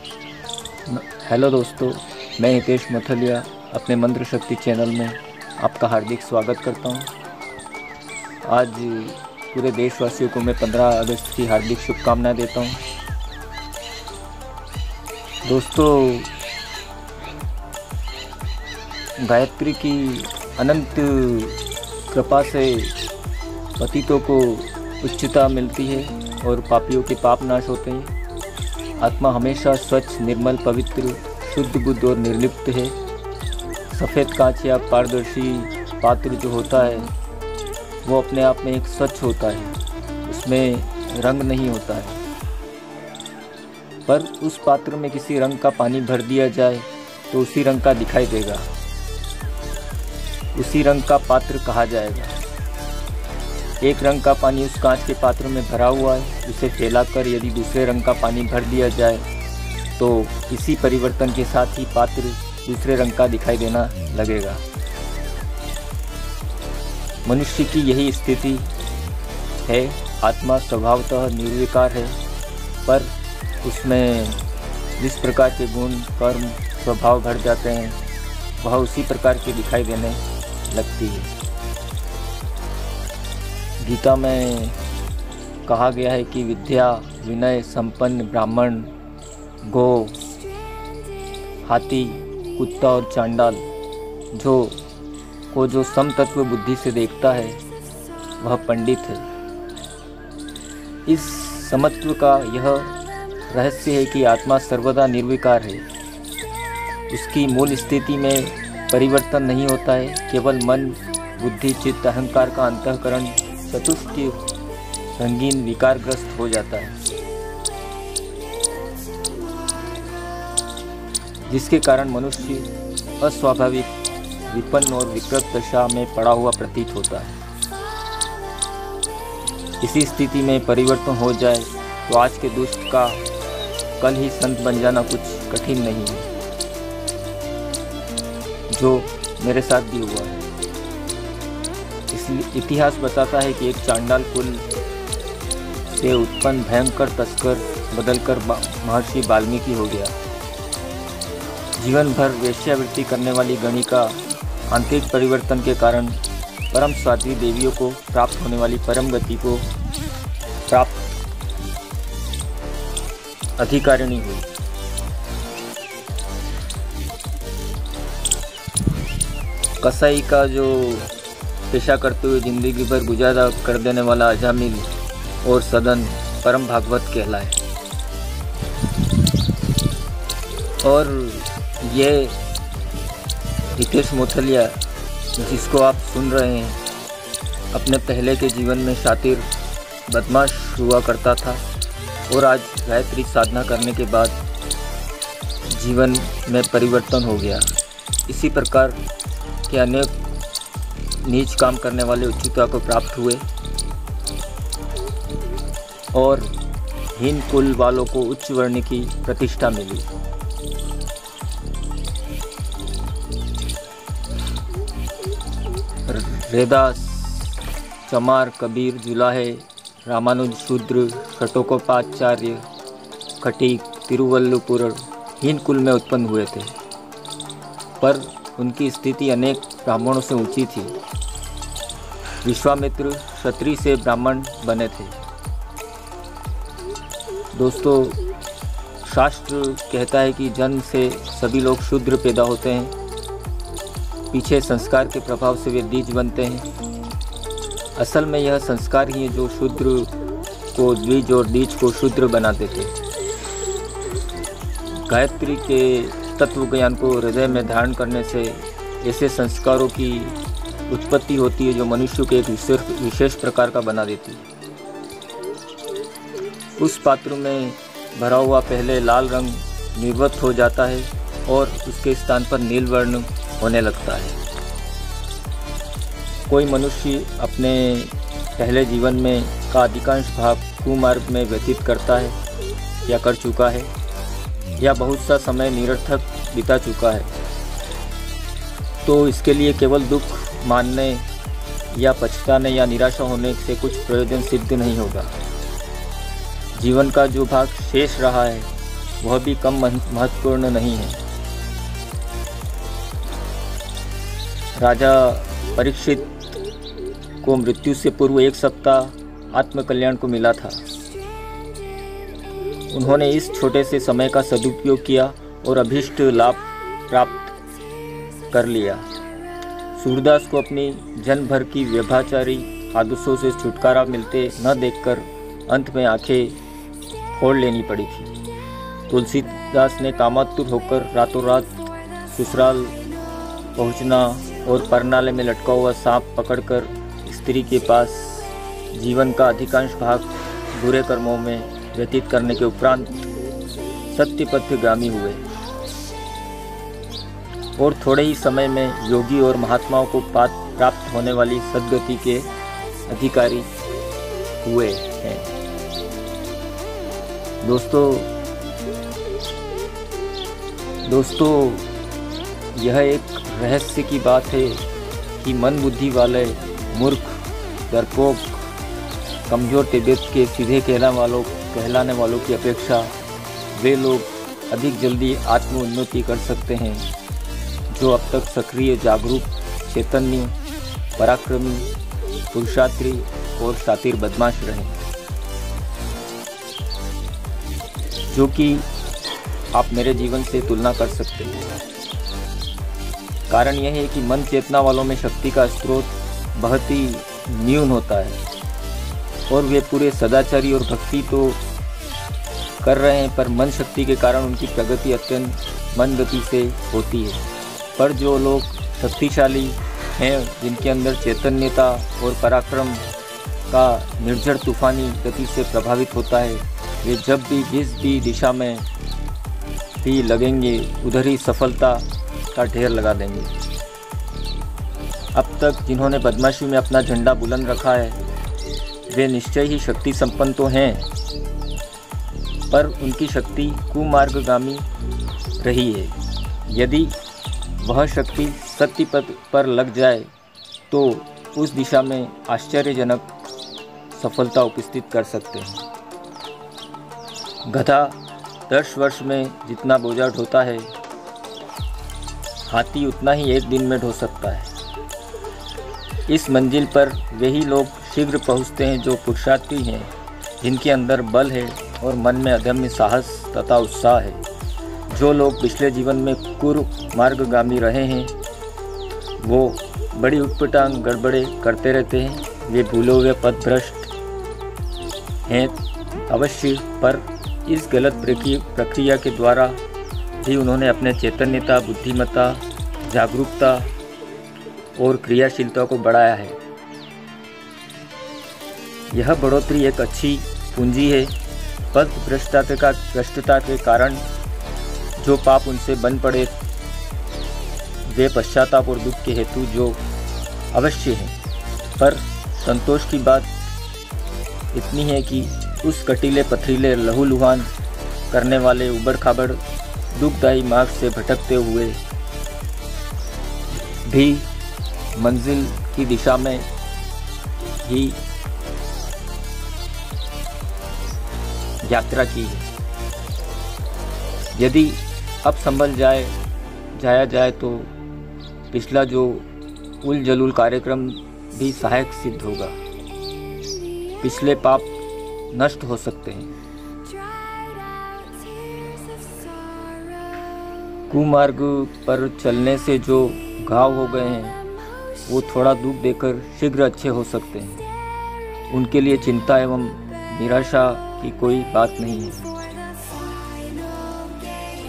Hello दोस्तों, मैं हितेश मथलिया अपने मंत्र शक्ति चैनल में आपका हार्दिक स्वागत करता हूं। आज पूरे देशवासियों को मैं 15 अगस्त की हार्दिक शुभकामनाएं देता हूं। दोस्तों, गायत्री की अनंत कृपा से पतितों को उच्चता मिलती है और पापियों के पाप नाश होते हैं। आत्मा हमेशा स्वच्छ, निर्मल, पवित्र, शुद्ध, बुद्ध और निर्लिप्त है। सफ़ेद कांच या पारदर्शी पात्र जो होता है वो अपने आप में एक स्वच्छ होता है, उसमें रंग नहीं होता है। पर उस पात्र में किसी रंग का पानी भर दिया जाए तो उसी रंग का दिखाई देगा, उसी रंग का पात्र कहा जाएगा। एक रंग का पानी उस कांच के पात्र में भरा हुआ है, उसे फैलाकर यदि दूसरे रंग का पानी भर दिया जाए तो इसी परिवर्तन के साथ ही पात्र दूसरे रंग का दिखाई देना लगेगा। मनुष्य की यही स्थिति है। आत्मा स्वभावतः निर्विकार है, पर उसमें जिस प्रकार के गुण, कर्म, स्वभाव भर जाते हैं वह उसी प्रकार के दिखाई देने लगती है। गीता में कहा गया है कि विद्या, विनय संपन्न ब्राह्मण, गौ, हाथी, कुत्ता और चांडाल जो समतत्व बुद्धि से देखता है वह पंडित है। इस समत्व का यह रहस्य है कि आत्मा सर्वदा निर्विकार है। उसकी मूल स्थिति में परिवर्तन नहीं होता है। केवल मन, बुद्धि, चित्त, अहंकार का अंतःकरण चतुष्टय रंगीन विकारग्रस्त हो जाता है, जिसके कारण मनुष्य अस्वाभाविक, विपन्न और विकृत दशा में पड़ा हुआ प्रतीत होता है। इसी स्थिति में परिवर्तन हो जाए तो आज के दुष्ट का कल ही संत बन जाना कुछ कठिन नहीं है, जो मेरे साथ भी हुआ है। इसलिए इतिहास बताता है कि एक चांडाल कुल से उत्पन्न भयंकर तस्कर बदलकर महर्षि वाल्मीकि हो गया। जीवन भर वेश्यावृत्ति करने वाली गणिका आंतरिक परिवर्तन के कारण परम साध्वी देवियों को प्राप्त होने वाली परम गति को प्राप्त अधिकारिणी हुई। कसाई का जो पेशा करते हुए जिंदगी भर गुजारा कर देने वाला अजामिल और सदन परम भागवत कहलाए। और ये हितेश मथलिया जिसको आप सुन रहे हैं, अपने पहले के जीवन में शातिर बदमाश हुआ करता था और आज गायत्री साधना करने के बाद जीवन में परिवर्तन हो गया। इसी प्रकार के अनेक नीच काम करने वाले उच्चता को प्राप्त हुए और हीन कुल वालों को उच्च वर्ण की प्रतिष्ठा मिली। रैदास, चमार, कबीर, जुलाहे, रामानुज, शूद्र, षटोकोपाचार्य, खटीक, तिरुवल्लुपुर हीन कुल में उत्पन्न हुए थे, पर उनकी स्थिति अनेक ब्राह्मणों से ऊंची थी। विश्वामित्र क्षत्रिय से ब्राह्मण बने थे। दोस्तों, शास्त्र कहता है कि जन्म से सभी लोग शूद्र पैदा होते हैं, पीछे संस्कार के प्रभाव से वे द्विज बनते हैं। असल में यह संस्कार ही है जो शूद्र को द्विज और द्विज को शूद्र बना देते। गायत्री के तत्व ज्ञान को हृदय में धारण करने से ऐसे संस्कारों की उत्पत्ति होती है जो मनुष्य को एक विशेष प्रकार का बना देती है। उस पात्र में भरा हुआ पहले लाल रंग निवृत्त हो जाता है और उसके स्थान पर नील वर्ण होने लगता है। कोई मनुष्य अपने पहले जीवन में का अधिकांश भाग कुमार्ग में व्यतीत करता है या कर चुका है, या बहुत सा समय निरर्थक बिता चुका है, तो इसके लिए केवल दुख मानने या पछताने या निराशा होने से कुछ प्रयोजन सिद्ध नहीं होगा। जीवन का जो भाग शेष रहा है वह भी कम महत्वपूर्ण नहीं है। राजा परीक्षित को मृत्यु से पूर्व 1 सप्ताह आत्मकल्याण को मिला था। उन्होंने इस छोटे से समय का सदुपयोग किया और अभीष्ट लाभ प्राप्त कर लिया। सूरदास को अपनी जन्म भर की व्यभिचारी आदतों से छुटकारा मिलते न देखकर अंत में आंखें फोड़ लेनी पड़ी थी। तुलसीदास ने कामातुर होकर रातों रात ससुराल पहुंचना और परनाले में लटका हुआ सांप पकड़कर स्त्री के पास जीवन का अधिकांश भाग बुरे कर्मों में व्यतीत करने के उपरांत सत्यपथगामी हुए और थोड़े ही समय में योगी और महात्माओं को प्राप्त होने वाली सद्गति के अधिकारी हुए हैं। दोस्तों यह एक रहस्य की बात है कि मन बुद्धि वाले मूर्ख, डरपोक, कमज़ोर तबीयत के सीधे कहलाने वालों की अपेक्षा वे लोग अधिक जल्दी आत्मोन्नति कर सकते हैं जो अब तक सक्रिय, जागरूक, चैतन्य, पराक्रमी, पुरुषार्थी और शातिर बदमाश रहे, जो कि आप मेरे जीवन से तुलना कर सकते हैं। कारण यह है कि मन चेतना वालों में शक्ति का स्रोत बहुत ही न्यून होता है और वे पूरे सदाचारी और भक्ति तो कर रहे हैं, पर मन शक्ति के कारण उनकी प्रगति अत्यंत मंद गति से होती है। पर जो लोग शक्तिशाली हैं, जिनके अंदर चैतन्यता और पराक्रम का निर्झर तूफानी गति से प्रभावित होता है, वे जब भी जिस भी दिशा में भी लगेंगे उधर ही सफलता का ढेर लगा देंगे। अब तक जिन्होंने बदमाशी में अपना झंडा बुलंद रखा है वे निश्चय ही शक्ति संपन्न तो हैं, पर उनकी शक्ति कुमार्गगामी रही है। यदि वह शक्ति सत्य पथ पर लग जाए तो उस दिशा में आश्चर्यजनक सफलता उपस्थित कर सकते हैं। गधा 10 वर्ष में जितना बोझा ढोता है, हाथी उतना ही एक दिन में ढो सकता है। इस मंजिल पर वही लोग शीघ्र पहुंचते हैं जो पुरुषार्थी हैं, जिनके अंदर बल है और मन में अदम्य साहस तथा उत्साह है। जो लोग पिछले जीवन में कुमार्गगामी रहे हैं वो बड़ी उटपटांग गड़बड़े करते रहते हैं। वे भूले हुए पथभ्रष्ट हैं अवश्य, पर इस गलत प्रक्रिया के द्वारा भी उन्होंने अपने चैतन्यता, बुद्धिमत्ता, जागरूकता और क्रियाशीलता को बढ़ाया है। यह बढ़ोतरी एक अच्छी पूंजी है। पथभ्रष्टता के कारण जो पाप उनसे बन पड़े वे पश्चाताप और दुख के हेतु जो अवश्य हैं, पर संतोष की बात इतनी है कि उस कटीले पथरीले लहूलुहान करने वाले उबड़ खाबड़ दुखदायी मार्ग से भटकते हुए भी मंजिल की दिशा में ही यात्रा की है। यदि अब संभल जाया जाए तो पिछला जो उल जलूल कार्यक्रम भी सहायक सिद्ध होगा। पिछले पाप नष्ट हो सकते हैं। कुमार्ग पर चलने से जो घाव हो गए हैं वो थोड़ा दुख देकर शीघ्र अच्छे हो सकते हैं। उनके लिए चिंता एवं निराशा की कोई बात नहीं है।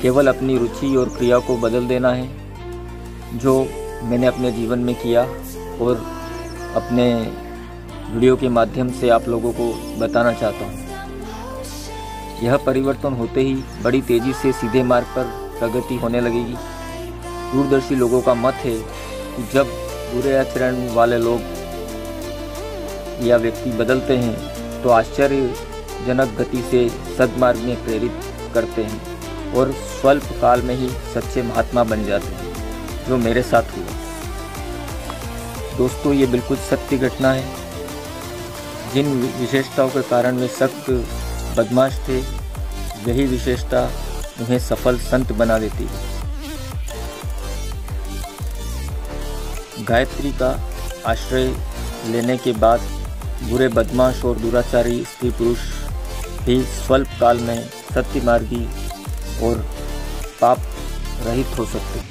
केवल अपनी रुचि और क्रिया को बदल देना है, जो मैंने अपने जीवन में किया और अपने वीडियो के माध्यम से आप लोगों को बताना चाहता हूँ। यह परिवर्तन होते ही बड़ी तेज़ी से सीधे मार्ग पर प्रगति होने लगेगी। दूरदर्शी लोगों का मत है कि जब बुरे आचरण वाले लोग या व्यक्ति बदलते हैं तो आश्चर्यजनक गति से सद्मार्ग में प्रेरित करते हैं और स्वल्प काल में ही सच्चे महात्मा बन जाते हैं, जो मेरे साथ हुआ। दोस्तों, ये बिल्कुल सत्य घटना है। जिन विशेषताओं के कारण वे सख्त बदमाश थे, वही विशेषता उन्हें सफल संत बना देती है। गायत्री का आश्रय लेने के बाद बुरे बदमाश और दुराचारी स्त्री पुरुष भी स्वल्प काल में सत्य मार्गी और पाप रहित हो सकते हैं।